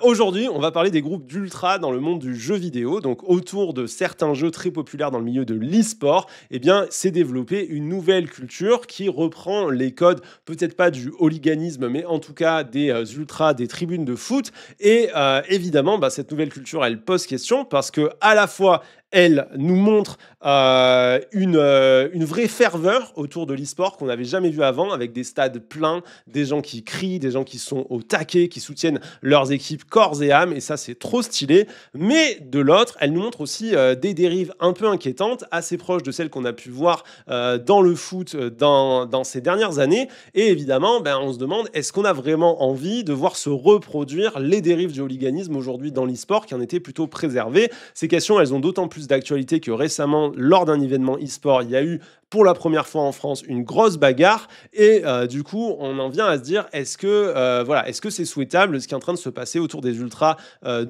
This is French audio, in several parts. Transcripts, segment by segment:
Aujourd'hui, on va parler des groupes d'ultra dans le monde du jeu vidéo. Donc, autour de certains jeux très populaires dans le milieu de l'e-sport, eh bien, c'est développé une nouvelle culture qui reprend les codes, peut-être pas du hooliganisme, mais en tout cas des ultras, des tribunes de foot. Et évidemment, cette nouvelle culture, elle pose question parce que à la fois, elle nous montre une vraie ferveur autour de l'e-sport qu'on n'avait jamais vu avant, avec des stades pleins, des gens qui crient, des gens qui sont au taquet, qui soutiennent leurs équipes corps et âme, et ça c'est trop stylé. Mais de l'autre, elle nous montre aussi des dérives un peu inquiétantes, assez proches de celles qu'on a pu voir dans le foot dans ces dernières années. Et évidemment, on se demande, est-ce qu'on a vraiment envie de voir se reproduire les dérives du hooliganisme aujourd'hui dans l'e-sport qui en étaient plutôt préservées? Ces questions, elles ont d'autant plus d'actualité que récemment, lors d'un événement e-sport, il y a eu pour la première fois en France une grosse bagarre et du coup on en vient à se dire est-ce que c'est souhaitable ce qui est en train de se passer autour des ultras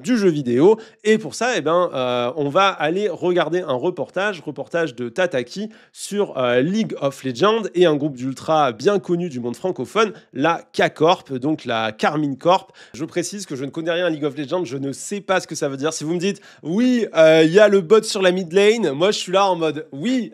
du jeu vidéo. Et pour ça on va aller regarder un reportage de Tataki sur League of Legends et un groupe d'ultras bien connu du monde francophone, la K-Corp, donc la Karmine Corp. Je précise que je ne connais rien à League of Legends, je ne sais pas ce que ça veut dire. Si vous me dites oui, il y a le bot sur la mid lane, moi je suis là en mode oui.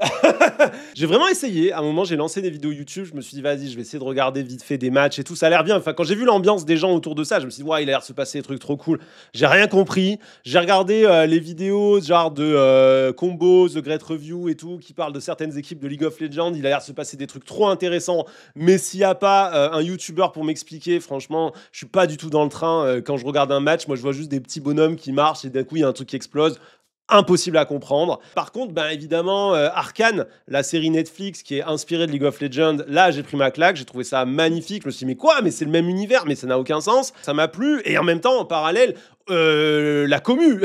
J'ai vraiment essayé. À un moment, j'ai lancé des vidéos YouTube. Je me suis dit, vas-y, je vais essayer de regarder vite fait des matchs et tout. Ça a l'air bien. Enfin, quand j'ai vu l'ambiance des gens autour de ça, je me suis dit, ouais, il a l'air de se passer des trucs trop cool. J'ai rien compris. J'ai regardé les vidéos genre de combos, The Great Review et tout, qui parlent de certaines équipes de League of Legends. Il a l'air de se passer des trucs trop intéressants. Mais s'il n'y a pas un YouTuber pour m'expliquer, franchement, je suis pas du tout dans le train. Quand je regarde un match, moi, je vois juste des petits bonhommes qui marchent et d'un coup, il y a un truc qui explose. Impossible à comprendre. Par contre, évidemment, Arcane, la série Netflix qui est inspirée de League of Legends, là, j'ai pris ma claque, j'ai trouvé ça magnifique. Je me suis dit, mais quoi? Mais c'est le même univers, mais ça n'a aucun sens. Ça m'a plu. Et en même temps, en parallèle, la commu.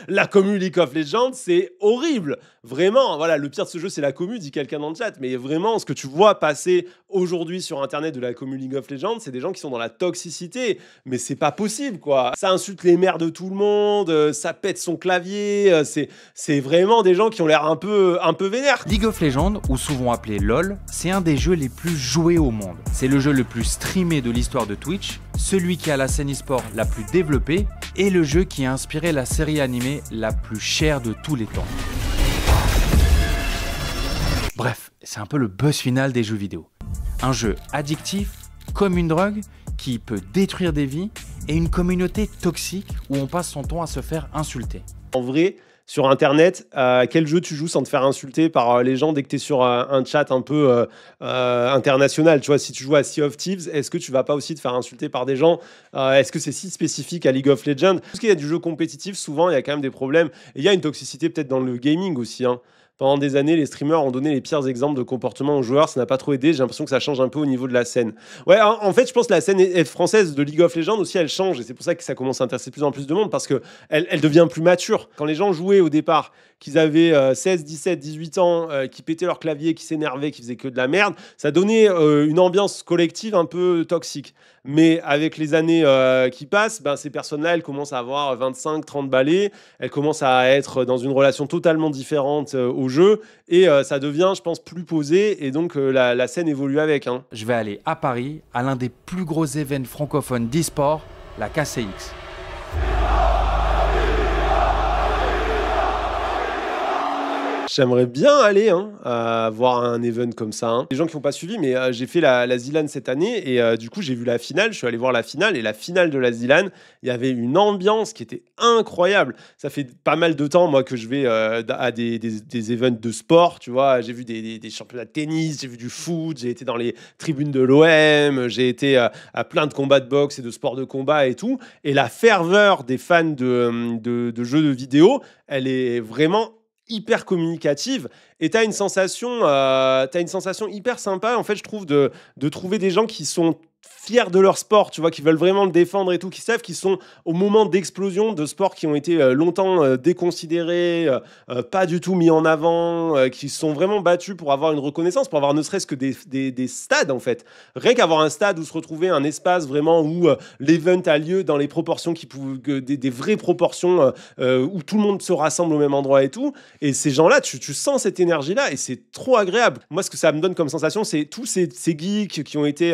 La commu League of Legends, c'est horrible. Vraiment, voilà, le pire de ce jeu, c'est la commu, dit quelqu'un dans le chat. Mais vraiment, ce que tu vois passer aujourd'hui sur Internet de la commu League of Legends, c'est des gens qui sont dans la toxicité. Mais c'est pas possible, quoi. Ça insulte les mères de tout le monde, ça pète son clavier. C'est vraiment des gens qui ont l'air un peu vénères. League of Legends, ou souvent appelé LoL, c'est un des jeux les plus joués au monde. C'est le jeu le plus streamé de l'histoire de Twitch, celui qui a la scène e-sport la plus développée et le jeu qui a inspiré la série animée la plus chère de tous les temps. Bref, c'est un peu le buzz final des jeux vidéo. Un jeu addictif, comme une drogue, qui peut détruire des vies, et une communauté toxique où on passe son temps à se faire insulter. En vrai, sur Internet, quel jeu tu joues sans te faire insulter par les gens dès que tu es sur un chat un peu international? Tu vois, si tu joues à Sea of Thieves, est-ce que tu vas pas aussi te faire insulter par des gens? Est-ce que c'est si spécifique à League of Legends? Parce qu'il y a du jeu compétitif, souvent, il y a quand même des problèmes. Et il y a une toxicité peut-être dans le gaming aussi, hein. Pendant des années, les streamers ont donné les pires exemples de comportement aux joueurs. Ça n'a pas trop aidé. J'ai l'impression que ça change un peu au niveau de la scène. Ouais, en fait, je pense que la scène française de League of Legends aussi, elle change. Et c'est pour ça que ça commence à intéresser de plus en plus de monde parce qu'elle devient plus mature. Quand les gens jouaient au départ, qu'ils avaient 16, 17, 18 ans, qui pétaient leur clavier, qui s'énervaient, qui faisaient que de la merde, ça donnait une ambiance collective un peu toxique. Mais avec les années qui passent, ces personnes-là, elles commencent à avoir 25, 30 balais. Elles commencent à être dans une relation totalement différente au jeu. Et ça devient, je pense, plus posé. Et donc, la scène évolue avec. Hein. Je vais aller à Paris, à l'un des plus gros événements francophones d'e-sport, la KCX. J'aimerais bien aller voir un event comme ça. Hein. Les gens qui n'ont pas suivi, mais j'ai fait la ZLAN cette année et du coup j'ai vu la finale. Je suis allé voir la finale et la finale de la ZLAN, il y avait une ambiance qui était incroyable. Ça fait pas mal de temps moi que je vais à des events de sport. Tu vois, j'ai vu des championnats de tennis, j'ai vu du foot, j'ai été dans les tribunes de l'OM, j'ai été à plein de combats de boxe et de sports de combat et tout. Et la ferveur des fans de jeux de vidéo, elle est vraiment hyper communicative et t'as une sensation hyper sympa en fait je trouve de trouver des gens qui sont fiers de leur sport, tu vois, qui veulent vraiment le défendre et tout, qui savent qu'ils sont au moment d'explosion de sports qui ont été longtemps déconsidérés, pas du tout mis en avant, qui se sont vraiment battus pour avoir une reconnaissance, pour avoir ne serait-ce que des stades en fait. Rien qu'avoir un stade où se retrouver un espace vraiment où l'event a lieu dans les proportions des vraies proportions où tout le monde se rassemble au même endroit et tout. Et ces gens-là, tu sens cette énergie-là et c'est trop agréable. Moi, ce que ça me donne comme sensation, c'est tous ces geeks qui ont été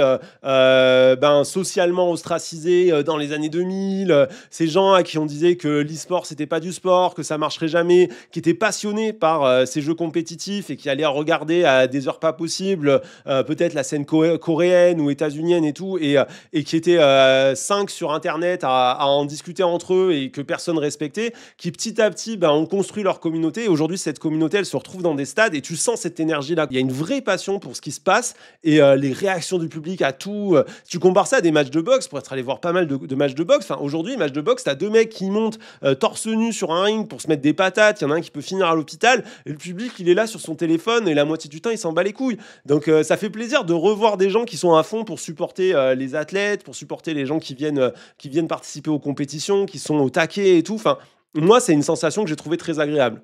socialement ostracisés dans les années 2000, ces gens à qui on disait que l'e-sport c'était pas du sport, que ça marcherait jamais, qui étaient passionnés par ces jeux compétitifs et qui allaient regarder à des heures pas possibles peut-être la scène coréenne ou états-unienne et tout, et qui étaient 5 sur internet à en discuter entre eux et que personne respectait, qui petit à petit ont construit leur communauté, et aujourd'hui cette communauté elle se retrouve dans des stades et tu sens cette énergie là. Il y a une vraie passion pour ce qui se passe et les réactions du public à tout. Tu compares ça à des matchs de boxe, pour être allé voir pas mal de matchs de boxe. Enfin, aujourd'hui, match de boxe, t'as 2 mecs qui montent torse nu sur un ring pour se mettre des patates. Il y en a un qui peut finir à l'hôpital et le public il est là sur son téléphone et la moitié du temps il s'en bat les couilles. Donc ça fait plaisir de revoir des gens qui sont à fond pour supporter les athlètes, pour supporter les gens qui viennent participer aux compétitions, qui sont au taquet et tout. Enfin, moi, c'est une sensation que j'ai trouvée très agréable.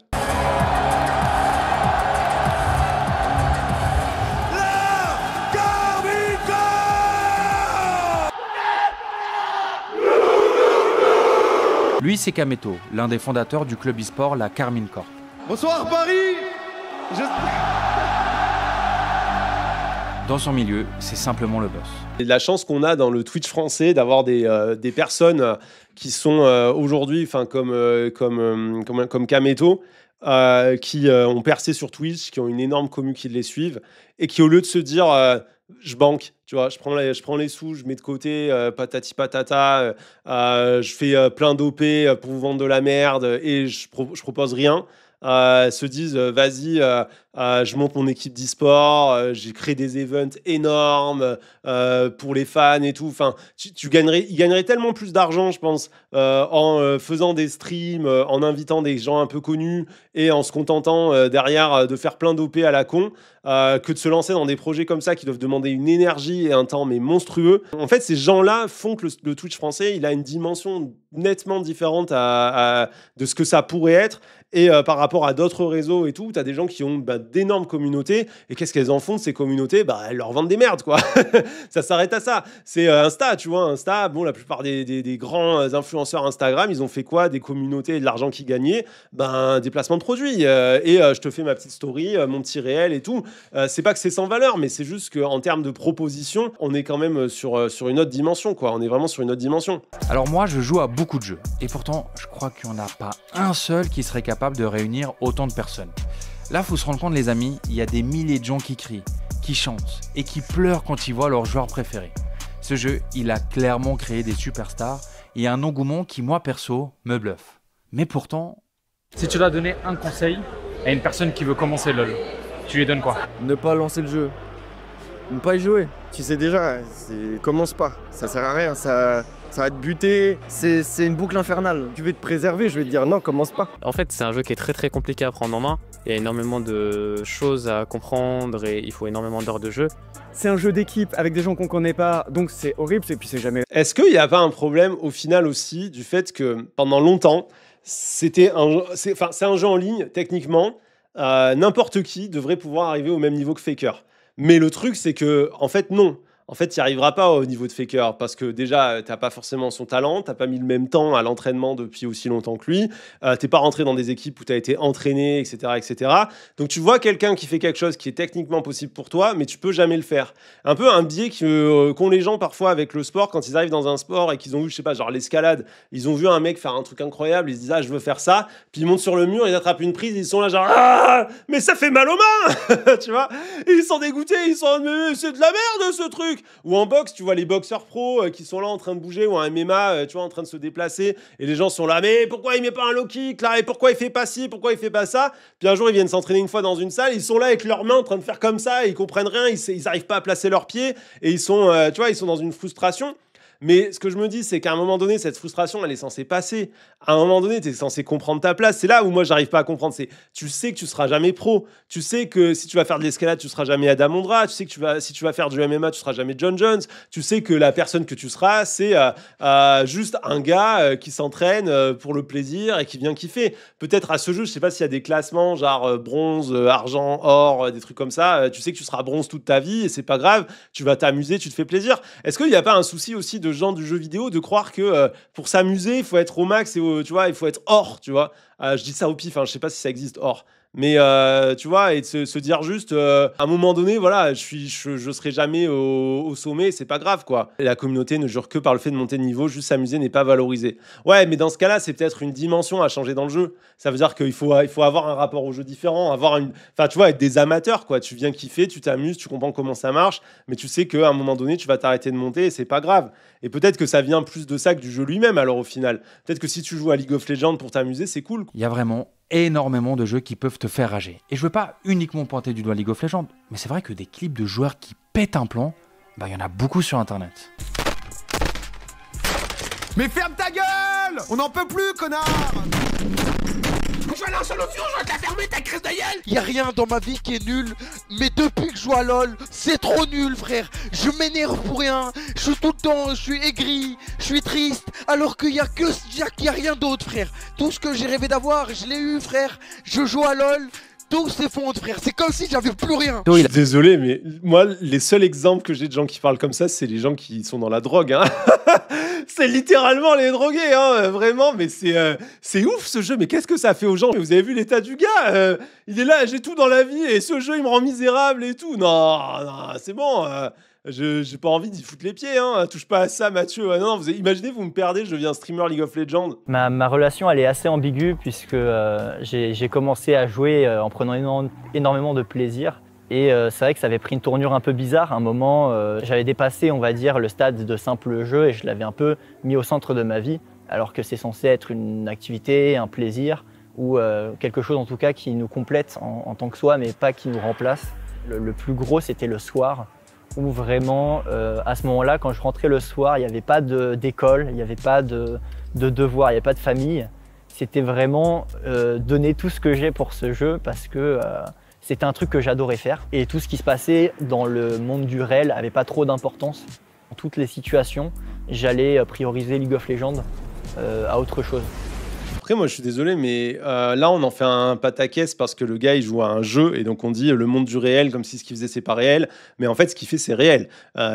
Lui, c'est Kameto, l'un des fondateurs du club e-sport, la Carmine Corp. Bonsoir Paris. Dans son milieu, c'est simplement le boss. Et la chance qu'on a dans le Twitch français d'avoir des personnes qui sont aujourd'hui, comme Kameto, qui ont percé sur Twitch, qui ont une énorme commu qui les suivent, et qui au lieu de se dire je banque, tu vois, je prends les sous, je mets de côté, patati patata, je fais plein d'OP pour vous vendre de la merde et je propose rien, se disent vas-y, je monte mon équipe d'e-sport, j'ai créé des events énormes pour les fans et tout. Enfin, ils gagneraient tellement plus d'argent, je pense, en faisant des streams, en invitant des gens un peu connus et en se contentant derrière de faire plein d'OP à la con, que de se lancer dans des projets comme ça qui doivent demander une énergie et un temps mais monstrueux. En fait, ces gens-là font que le Twitch français, il a une dimension nettement différente de ce que ça pourrait être. Et par rapport à d'autres réseaux et tout, tu as des gens qui ont d'énormes communautés. Et qu'est-ce qu'elles en font de ces communautés? Elles leur vendent des merdes, quoi. Ça s'arrête à ça. C'est Insta, tu vois. Insta, bon, la plupart des grands influenceurs Instagram, ils ont fait quoi? Des communautés et de l'argent qu'ils gagnaient. Des placements de produits. Je te fais ma petite story, mon petit réel et tout. C'est pas que c'est sans valeur, mais c'est juste qu'en termes de proposition, on est quand même sur une autre dimension, quoi. On est vraiment sur une autre dimension. Alors moi, je joue à beaucoup de jeux. Et pourtant, je crois qu'il n'y en a pas un seul qui serait capable de réunir autant de personnes. Là, il faut se rendre compte, les amis, il y a des milliers de gens qui crient, qui chantent et qui pleurent quand ils voient leur joueur préféré. Ce jeu, il a clairement créé des superstars et un engouement qui, moi perso, me bluffe. Mais pourtant... Si tu dois donner un conseil à une personne qui veut commencer LoL, tu lui donnes quoi? Ne pas lancer le jeu. Ne pas y jouer. Tu sais déjà, commence pas. Ça sert à rien, ça va te buter. C'est une boucle infernale. Tu veux te préserver, je vais te dire non, commence pas. En fait, c'est un jeu qui est très très compliqué à prendre en main. Il y a énormément de choses à comprendre et il faut énormément d'heures de jeu. C'est un jeu d'équipe avec des gens qu'on connaît pas, donc c'est horrible et puis c'est jamais... Est-ce qu'il n'y a pas un problème au final aussi du fait que pendant longtemps, c'est un jeu en ligne, techniquement, n'importe qui devrait pouvoir arriver au même niveau que Faker. Mais le truc, c'est que, en fait, non. En fait, tu n'y arriveras pas au niveau de Faker parce que déjà, tu n'as pas forcément son talent, tu n'as pas mis le même temps à l'entraînement depuis aussi longtemps que lui, tu n'es pas rentré dans des équipes où tu as été entraîné, etc., etc. Donc, tu vois quelqu'un qui fait quelque chose qui est techniquement possible pour toi, mais tu peux jamais le faire. Un peu un biais qu'ont les gens parfois avec le sport quand ils arrivent dans un sport et qu'ils ont vu, je sais pas, genre l'escalade, ils ont vu un mec faire un truc incroyable, ils se disent ah, je veux faire ça, puis ils montent sur le mur, ils attrapent une prise, ils sont là genre ah, mais ça fait mal aux mains, tu vois, ils sont dégoûtés, ils sont mais c'est de la merde ce truc. Ou en boxe, tu vois les boxeurs pros qui sont là en train de bouger, ou en MMA, tu vois, en train de se déplacer, et les gens sont là, mais pourquoi il met pas un low kick là, et pourquoi il fait pas ci, pourquoi il fait pas ça? Puis un jour ils viennent s'entraîner une fois dans une salle, ils sont là avec leurs mains en train de faire comme ça, et ils comprennent rien, ils arrivent pas à placer leurs pieds, et ils sont, tu vois, ils sont dans une frustration. Mais ce que je me dis, c'est qu'à un moment donné, cette frustration, elle est censée passer. À un moment donné, tu es censé comprendre ta place. C'est là où moi, j'arrive pas à comprendre. C'est, tu sais que tu seras jamais pro. Tu sais que si tu vas faire de l'escalade, tu seras jamais Adam Ondra. Tu sais que si tu vas faire du MMA, tu seras jamais John Jones. Tu sais que la personne que tu seras, c'est juste un gars qui s'entraîne pour le plaisir et qui vient kiffer. Peut-être à ce jeu, je sais pas s'il y a des classements, genre bronze, argent, or, des trucs comme ça. Tu sais que tu seras bronze toute ta vie et c'est pas grave. Tu vas t'amuser, tu te fais plaisir. Est-ce qu'il n'y a pas un souci aussi de gens du jeu vidéo de croire que pour s'amuser il faut être au max et tu vois, il faut être or, tu vois. Je dis ça au pif, hein, je sais pas si ça existe or, Mais tu vois, et de se dire juste, à un moment donné, voilà, je serai jamais au sommet, c'est pas grave, quoi. Et la communauté ne jure que par le fait de monter de niveau, juste s'amuser n'est pas valorisé. Ouais, mais dans ce cas-là, c'est peut-être une dimension à changer dans le jeu. Ça veut dire qu'il faut avoir un rapport au jeu différent, enfin, tu vois, être des amateurs, quoi. Tu viens kiffer, tu t'amuses, tu comprends comment ça marche, mais tu sais qu'à un moment donné, tu vas t'arrêter de monter et c'est pas grave. Et peut-être que ça vient plus de ça que du jeu lui-même, alors au final. Peut-être que si tu joues à League of Legends pour t'amuser, c'est cool. Il y a vraiment énormément de jeux qui peuvent te faire rager. Et je veux pas uniquement pointer du doigt League of Legends, mais c'est vrai que des clips de joueurs qui pètent un plomb, il y en a beaucoup sur internet. Mais ferme ta gueule! On n'en peut plus, connard! Je vais lancer l'option, je vais te la fermer, ta crise de gueule! Y'a rien dans ma vie qui est nul, mais depuis que je joue à LoL, c'est trop nul, frère! Je m'énerve pour rien, je suis tout le temps, je suis aigri, je suis triste, alors qu'il y a rien d'autre, frère! Tout ce que j'ai rêvé d'avoir, je l'ai eu, frère! Je joue à LoL, tout s'effondre, frère! C'est comme si j'avais plus rien! Je suis désolé, mais moi, les seuls exemples que j'ai de gens qui parlent comme ça, c'est les gens qui sont dans la drogue, hein. C'est littéralement les drogués, hein, vraiment, mais c'est ouf ce jeu, mais qu'est-ce que ça fait aux gens? Vous avez vu l'état du gars, il est là, j'ai tout dans la vie, et ce jeu il me rend misérable et tout. Non, c'est bon, j'ai pas envie d'y foutre les pieds, hein. Touche pas à ça, Mathieu. Non, imaginez, vous me perdez, je deviens streamer League of Legends. Ma relation, elle est assez ambiguë, puisque j'ai commencé à jouer en prenant énormément de plaisir. Et c'est vrai que ça avait pris une tournure un peu bizarre. À un moment, j'avais dépassé, on va dire, le stade de simple jeu et je l'avais un peu mis au centre de ma vie, alors que c'est censé être une activité, un plaisir ou quelque chose en tout cas qui nous complète en tant que soi, mais pas qui nous remplace. Le plus gros, c'était le soir, où vraiment, à ce moment-là, quand je rentrais le soir, il n'y avait pas d'école, il n'y avait pas de devoirs, il n'y avait pas de famille. C'était vraiment donner tout ce que j'ai pour ce jeu parce que c'était un truc que j'adorais faire et tout ce qui se passait dans le monde du réel n'avait pas trop d'importance. Dans toutes les situations, j'allais prioriser League of Legends à autre chose. Après, moi, je suis désolé, mais là, on en fait un pataquès parce que le gars, il joue à un jeu et donc on dit le monde du réel comme si ce qu'il faisait, c'est pas réel. Mais en fait, ce qu'il fait, c'est réel.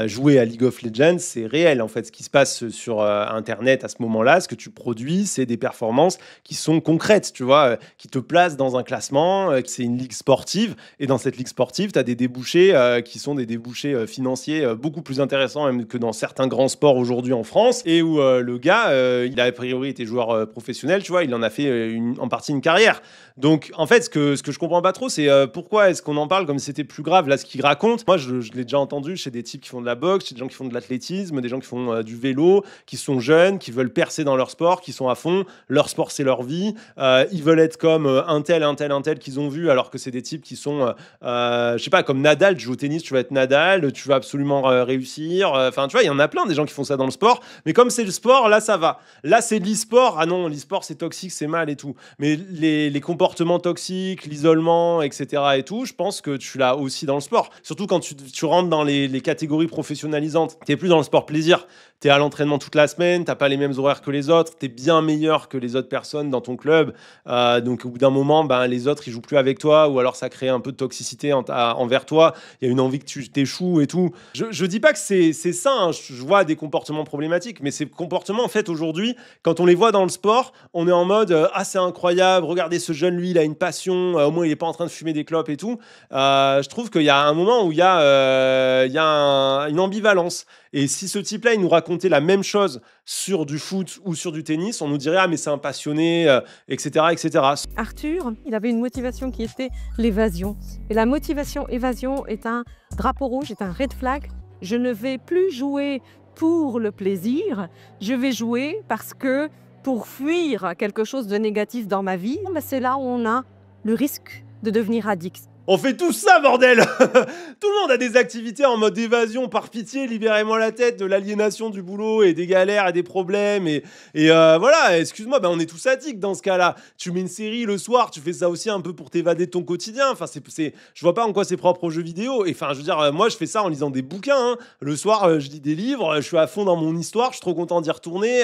Jouer à League of Legends, c'est réel. En fait, ce qui se passe sur Internet à ce moment-là, ce que tu produis, c'est des performances qui sont concrètes, tu vois, qui te placent dans un classement. C'est une ligue sportive et dans cette ligue sportive, tu as des débouchés qui sont des débouchés financiers beaucoup plus intéressants même que dans certains grands sports aujourd'hui en France et où le gars, il a a priori été joueur professionnel, tu vois. Il en a fait en partie une carrière. Donc, en fait, ce que je comprends pas trop, c'est pourquoi est-ce qu'on en parle comme si c'était plus grave, là, ce qu'il raconte. Moi, je l'ai déjà entendu chez des types qui font de la boxe, chez des gens qui font de l'athlétisme, des gens qui font du vélo, qui sont jeunes, qui veulent percer dans leur sport, qui sont à fond. Leur sport, c'est leur vie. Ils veulent être comme un tel qu'ils ont vu, alors que c'est des types qui sont, je sais pas, comme Nadal. Tu joues au tennis, tu vas être Nadal, tu vas absolument réussir. Enfin, tu vois, il y en a plein des gens qui font ça dans le sport. Mais comme c'est le sport, là, ça va. Là, c'est l'e-sport. Ah non, l'e-sport, c'est toxique, c'est mal et tout. Mais les comportements toxiques, l'isolement, etc. et tout, je pense que tu l'as aussi dans le sport. Surtout quand tu rentres dans les catégories professionnalisantes. T'es plus dans le sport plaisir. T'es à l'entraînement toute la semaine, t'as pas les mêmes horaires que les autres, t'es bien meilleur que les autres personnes dans ton club. Donc au bout d'un moment, les autres, ils jouent plus avec toi ou alors ça crée un peu de toxicité envers toi. Il y a une envie que tu t'échoues et tout. Je dis pas que c'est ça, hein. Je vois des comportements problématiques, mais ces comportements, en fait, aujourd'hui, quand on les voit dans le sport, on est en mode ah, c'est incroyable, regardez ce jeune, lui, il a une passion, au moins il est pas en train de fumer des clopes et tout. Je trouve qu'il y a un moment où il y a une ambivalence. Et si ce type-là, il nous racontait la même chose sur du foot ou sur du tennis, on nous dirait « Ah, mais c'est un passionné, etc. etc. » Arthur, il avait une motivation qui était l'évasion. Et la motivation évasion est un drapeau rouge, est un red flag. Je ne vais plus jouer pour le plaisir, je vais jouer parce que pour fuir quelque chose de négatif dans ma vie, c'est là où on a le risque de devenir addict. On fait tout ça, bordel. Tout le monde a des activités en mode évasion. Par pitié, libérez-moi la tête de l'aliénation du boulot et des galères et des problèmes. Et voilà, excuse-moi, on est tous addicts dans ce cas-là. Tu mets une série le soir, tu fais ça aussi un peu pour t'évader de ton quotidien. Enfin, je vois pas en quoi c'est propre aux jeux vidéo. Et enfin, je veux dire, moi, je fais ça en lisant des bouquins. Hein. Le soir, je lis des livres, je suis à fond dans mon histoire, je suis trop content d'y retourner.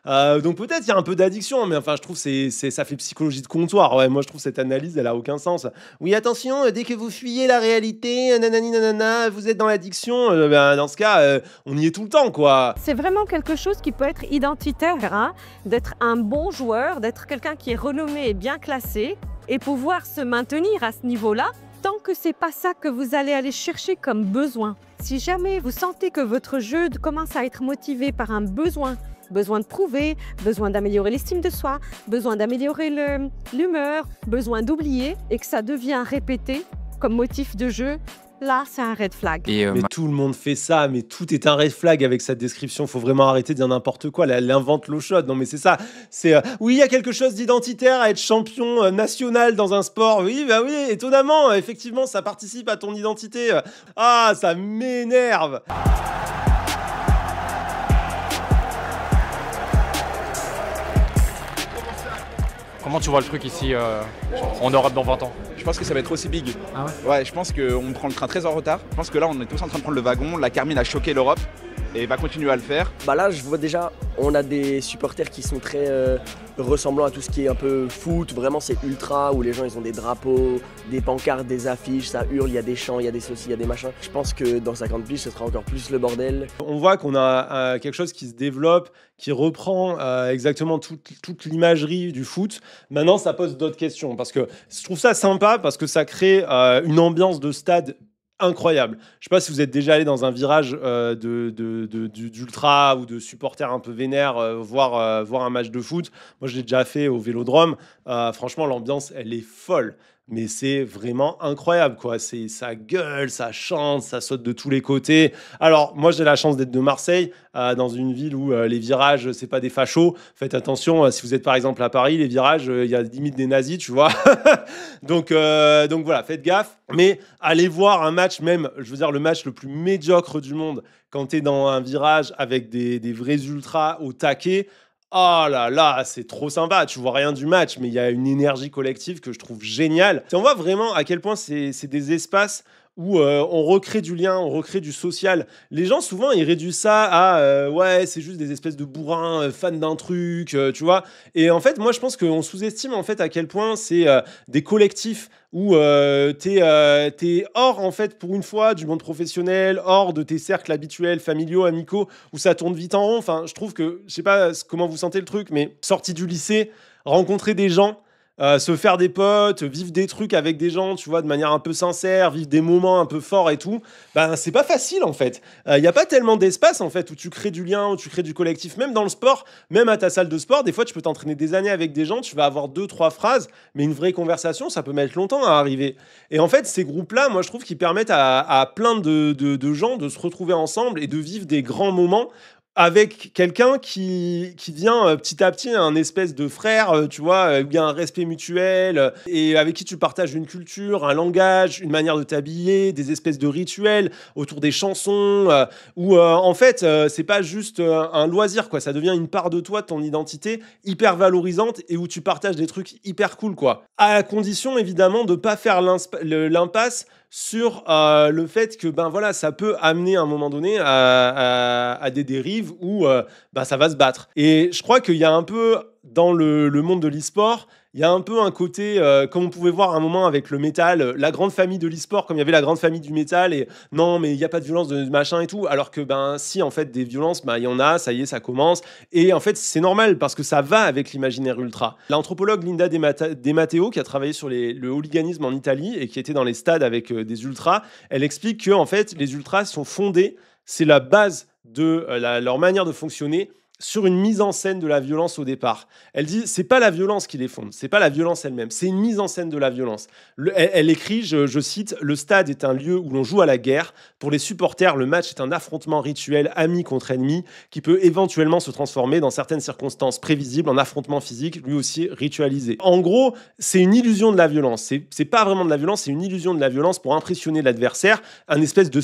Donc peut-être il y a un peu d'addiction, mais enfin, je trouve que ça fait psychologie de comptoir. Ouais, moi, je trouve cette analyse, elle a aucun sens. Oui, attention. Dès que vous fuyez la réalité, nanani nanana, vous êtes dans l'addiction, dans ce cas, on y est tout le temps, quoi. C'est vraiment quelque chose qui peut être identitaire, hein, d'être un bon joueur, d'être quelqu'un qui est renommé et bien classé. et pouvoir se maintenir à ce niveau-là tant que c'est pas ça que vous allez aller chercher comme besoin. Si jamais vous sentez que votre jeu commence à être motivé par un besoin de prouver, besoin d'améliorer l'estime de soi, besoin d'améliorer l'humeur, besoin d'oublier et que ça devient répété comme motif de jeu, là, c'est un red flag. Mais tout le monde fait ça, mais tout est un red flag avec cette description. Faut vraiment arrêter de dire n'importe quoi. Elle invente l'eau chaude. Non, mais c'est ça. C'est oui, il y a quelque chose d'identitaire à être champion national dans un sport. Oui, bah oui, étonnamment, effectivement, ça participe à ton identité. Ah, ça m'énerve. Comment tu vois le truc ici en Europe dans 20 ans? Je pense que ça va être aussi big. Ah ouais? Ouais, je pense qu'on prend le train très en retard. Je pense que là, on est tous en train de prendre le wagon. La Carmine a choqué l'Europe et va continuer à le faire. Bah là, je vois déjà, on a des supporters qui sont très ressemblant à tout ce qui est un peu foot. Vraiment, c'est ultra où les gens ils ont des drapeaux, des pancartes, des affiches, ça hurle, il y a des chants, il y a des ceci, il y a des machins. Je pense que dans 50 piges, ce sera encore plus le bordel. On voit qu'on a quelque chose qui se développe, qui reprend exactement toute l'imagerie du foot. Maintenant, ça pose d'autres questions parce que je trouve ça sympa parce que ça crée une ambiance de stade incroyable. Je sais pas si vous êtes déjà allé dans un virage d'ultra ou de supporters un peu vénères voir un match de foot. Moi, je l'ai déjà fait au Vélodrome. Franchement, l'ambiance, elle est folle. Mais c'est vraiment incroyable, quoi. Ça gueule, ça chante, ça saute de tous les côtés. Alors, moi, j'ai la chance d'être de Marseille, dans une ville où les virages, c'est pas des fachos. Faites attention, si vous êtes par exemple à Paris, les virages, il y a limite des nazis, tu vois. donc voilà, faites gaffe. Mais allez voir un match, même, je veux dire, le match le plus médiocre du monde, quand tu es dans un virage avec des vrais ultras au taquet. Oh là là, c'est trop sympa. Tu vois rien du match, mais il y a une énergie collective que je trouve géniale. On voit vraiment à quel point c'est des espaces où on recrée du lien, on recrée du social. Les gens, souvent, ils réduisent ça à ouais, c'est juste des espèces de bourrins fans d'un truc, tu vois. Et en fait, moi, je pense qu'on sous-estime en fait à quel point c'est des collectifs où t'es hors, en fait, pour une fois, du monde professionnel, hors de tes cercles habituels, familiaux, amicaux, où ça tourne vite en rond. Enfin, je trouve que, je sais pas comment vous sentez le truc, mais sortie du lycée, rencontrer des gens, se faire des potes, vivre des trucs avec des gens, tu vois, de manière un peu sincère, vivre des moments un peu forts et tout, ben c'est pas facile en fait. Il n'y a pas tellement d'espace en fait où tu crées du lien, où tu crées du collectif, même dans le sport, même à ta salle de sport, des fois tu peux t'entraîner des années avec des gens, tu vas avoir 2-3 phrases, mais une vraie conversation, ça peut mettre longtemps à arriver. Et en fait, ces groupes-là, moi je trouve qu'ils permettent à plein de gens de se retrouver ensemble et de vivre des grands moments avec quelqu'un qui devient petit à petit un espèce de frère, tu vois, où il y a un respect mutuel, et avec qui tu partages une culture, un langage, une manière de t'habiller, des espèces de rituels autour des chansons, où en fait, c'est pas juste un loisir, quoi. Ça devient une part de toi, de ton identité, hyper valorisante, et où tu partages des trucs hyper cool, quoi. À la condition, évidemment, de pas faire l'impasse sur le fait que ben voilà, ça peut amener à un moment donné à des dérives où ben, ça va se battre. Et je crois qu'il y a un peu dans le monde de l'e-sport, il y a un peu un côté, comme on pouvait voir à un moment avec le métal, la grande famille de l'e-sport, comme il y avait la grande famille du métal, et non, mais il n'y a pas de violence, de machin et tout, alors que, ben, si, en fait, des violences, ben, il y en a, ça y est, ça commence, et en fait, c'est normal, parce que ça va avec l'imaginaire ultra. L'anthropologue Linda De Matteo, qui a travaillé sur le hooliganisme en Italie, et qui était dans les stades avec des ultras, elle explique que, en fait, les ultras sont fondés, c'est la base de leur manière de fonctionner, sur une mise en scène de la violence au départ. Elle dit, c'est pas la violence qui les fonde, c'est pas la violence elle-même, c'est une mise en scène de la violence. Elle écrit, je cite, « Le stade est un lieu où l'on joue à la guerre. Pour les supporters, le match est un affrontement rituel ami contre ennemi qui peut éventuellement se transformer dans certaines circonstances prévisibles en affrontement physique, lui aussi ritualisé. » En gros, c'est une illusion de la violence. C'est pas vraiment de la violence, c'est une illusion de la violence pour impressionner l'adversaire, un espèce de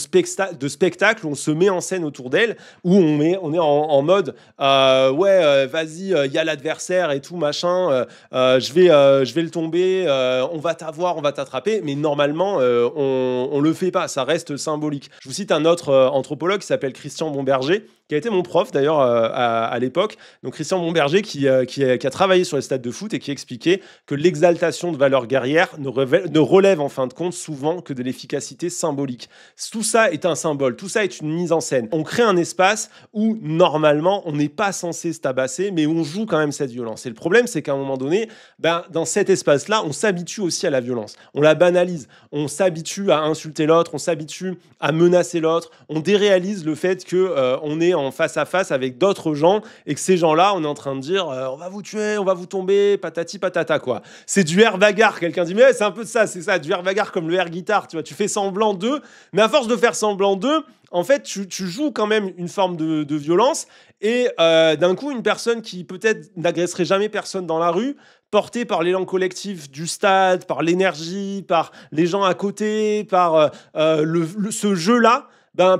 spectacle où on se met en scène autour d'elle, où on est en mode vas-y, il y a l'adversaire et tout, machin, je vais le tomber, on va t'avoir, on va t'attraper, mais normalement, on le fait pas, ça reste symbolique. Je vous cite un autre anthropologue qui s'appelle Christian Bomberger, qui a été mon prof d'ailleurs à l'époque, donc Christian Monberger, qui a travaillé sur les stades de foot et qui expliquait que l'exaltation de valeurs guerrières ne relève en fin de compte souvent que de l'efficacité symbolique. Tout ça est un symbole, tout ça est une mise en scène. On crée un espace où normalement on n'est pas censé se tabasser, mais où on joue quand même cette violence. Et le problème, c'est qu'à un moment donné, dans cet espace-là, on s'habitue aussi à la violence. On la banalise, on s'habitue à insulter l'autre, on s'habitue à menacer l'autre, on déréalise le fait qu'on est en face à face avec d'autres gens et que ces gens-là, on est en train de dire on va vous tuer, on va vous tomber, patati patata quoi. C'est du air bagarre, quelqu'un dit mais ouais, c'est un peu de ça, c'est ça, du air bagarre comme le air guitare, tu vois, tu fais semblant d'eux, mais à force de faire semblant d'eux, en fait, tu joues quand même une forme de violence et d'un coup, une personne qui peut-être n'agresserait jamais personne dans la rue, portée par l'élan collectif du stade, par l'énergie, par les gens à côté, par ce jeu-là,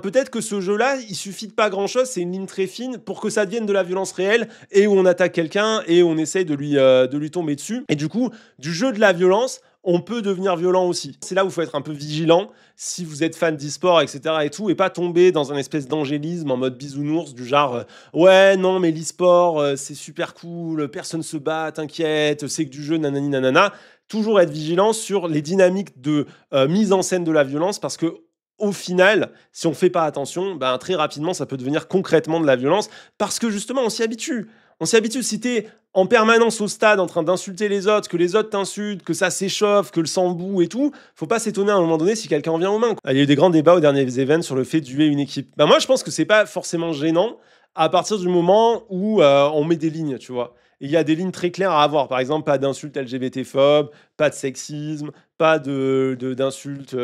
peut-être que ce jeu-là, il suffit de pas grand-chose, c'est une ligne très fine pour que ça devienne de la violence réelle et où on attaque quelqu'un et on essaye de lui tomber dessus. Et du coup, du jeu de la violence, on peut devenir violent aussi. C'est là où il faut être un peu vigilant si vous êtes fan d'e-sport, etc. et tout, et pas tomber dans un espèce d'angélisme en mode bisounours du genre ouais, non, mais l'e-sport, c'est super cool, personne se bat, t'inquiète, c'est que du jeu, nanani, nanana. Toujours être vigilant sur les dynamiques de mise en scène de la violence parce que au final, si on ne fait pas attention, très rapidement, ça peut devenir concrètement de la violence parce que justement, on s'y habitue. On s'y habitue. Si t'es en permanence au stade en train d'insulter les autres, que les autres t'insultent, que ça s'échauffe, que le sang bout et tout, faut pas s'étonner à un moment donné si quelqu'un en vient aux mains. Il y a eu des grands débats aux derniers events sur le fait d'huer une équipe. Moi, je pense que c'est pas forcément gênant à partir du moment où on met des lignes, tu vois. Il y a des lignes très claires à avoir. Par exemple, pas d'insultes LGBT-phobes, pas de sexisme, pas d'insultes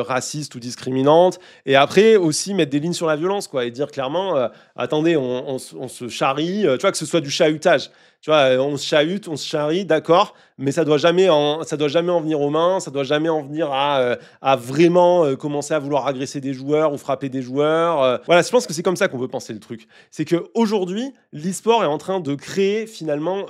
racistes ou discriminantes. Et après, aussi mettre des lignes sur la violence, quoi, et dire clairement, attendez, on se charrie, tu vois, que ce soit du chahutage. Tu vois, on se chahute, on se charrie, d'accord, mais ça doit jamais en venir aux mains, ça doit jamais en venir à vraiment commencer à vouloir agresser des joueurs ou frapper des joueurs. Voilà, je pense que c'est comme ça qu'on peut penser le truc. C'est qu'aujourd'hui, l'e-sport est en train de créer finalement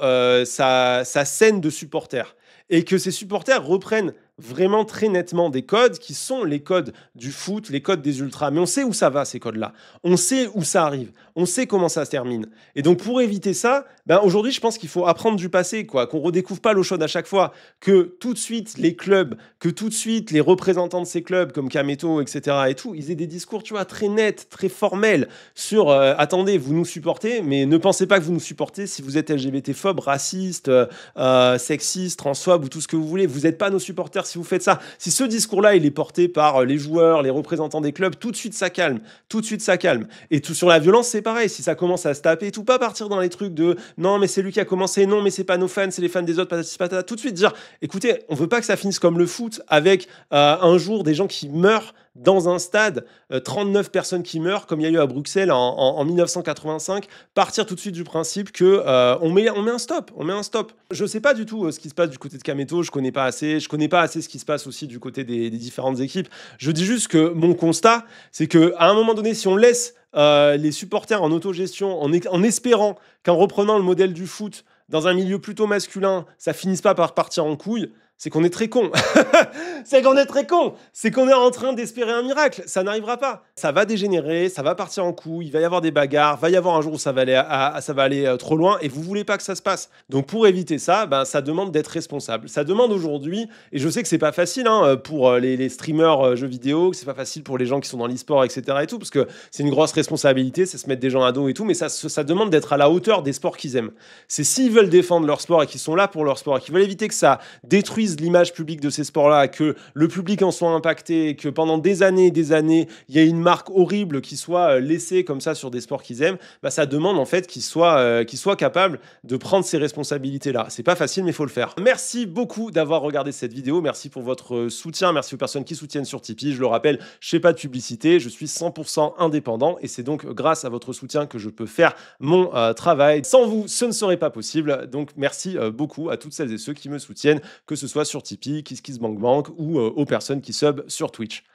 sa scène de supporters. Et que ces supporters reprennent vraiment très nettement des codes qui sont les codes du foot, les codes des ultras. Mais on sait où ça va, ces codes-là. On sait où ça arrive. On sait comment ça se termine. Et donc, pour éviter ça, aujourd'hui, je pense qu'il faut apprendre du passé, quoi, qu'on redécouvre pas l'eau chaude à chaque fois, que tout de suite, les clubs, que tout de suite, les représentants de ces clubs, comme Kameto, etc., et tout, ils aient des discours, tu vois, très nets, très formels sur attendez, vous nous supportez, mais ne pensez pas que vous nous supportez si vous êtes LGBT-phobe, raciste, sexiste, transphobe ou tout ce que vous voulez. Vous n'êtes pas nos supporters si vous faites ça. Si ce discours-là, il est porté par les joueurs, les représentants des clubs, tout de suite, ça calme. Tout de suite, ça calme. Et tout sur la violence, c'est pareil. Si ça commence à se taper, tout, pas partir dans les trucs de non, mais c'est lui qui a commencé, non, mais c'est pas nos fans, c'est les fans des autres, patati patata. Tout de suite dire, écoutez, on veut pas que ça finisse comme le foot avec un jour des gens qui meurent dans un stade, 39 personnes qui meurent, comme il y a eu à Bruxelles en 1985, partir tout de suite du principe que on met un stop. Je sais pas du tout ce qui se passe du côté de Kameto, je connais pas assez ce qui se passe aussi du côté des différentes équipes. Je dis juste que mon constat, c'est que à un moment donné, si on laisse les supporters en autogestion, en espérant qu'en reprenant le modèle du foot dans un milieu plutôt masculin, ça finisse pas par partir en couille, c'est qu'on est très con. C'est qu'on est en train d'espérer un miracle. Ça n'arrivera pas. Ça va dégénérer, ça va partir en couille, il va y avoir des bagarres, va y avoir un jour où ça va aller trop loin et vous voulez pas que ça se passe. Donc pour éviter ça, ça demande d'être responsable. Ça demande aujourd'hui, et je sais que c'est pas facile pour les streamers jeux vidéo, que c'est pas facile pour les gens qui sont dans l'e-sport, etc. et tout, parce que c'est une grosse responsabilité, c'est se mettre des gens à dos et tout, mais ça demande d'être à la hauteur des sports qu'ils aiment. C'est s'ils veulent défendre leur sport et qu'ils sont là pour leur sport et qu'ils veulent éviter que ça détruise l'image publique de ces sports-là, que le public en soit impacté, que pendant des années, il y ait une marque horrible qui soit laissée comme ça sur des sports qu'ils aiment, ça demande en fait qu'ils soient capables de prendre ces responsabilités-là. C'est pas facile, mais il faut le faire. Merci beaucoup d'avoir regardé cette vidéo. Merci pour votre soutien. Merci aux personnes qui soutiennent sur Tipeee. Je le rappelle, je fais pas de publicité. Je suis 100% indépendant et c'est donc grâce à votre soutien que je peux faire mon travail. Sans vous, ce ne serait pas possible. Donc merci beaucoup à toutes celles et ceux qui me soutiennent, que ce soit sur Tipeee, KissKissBankBank ou aux personnes qui sub sur Twitch.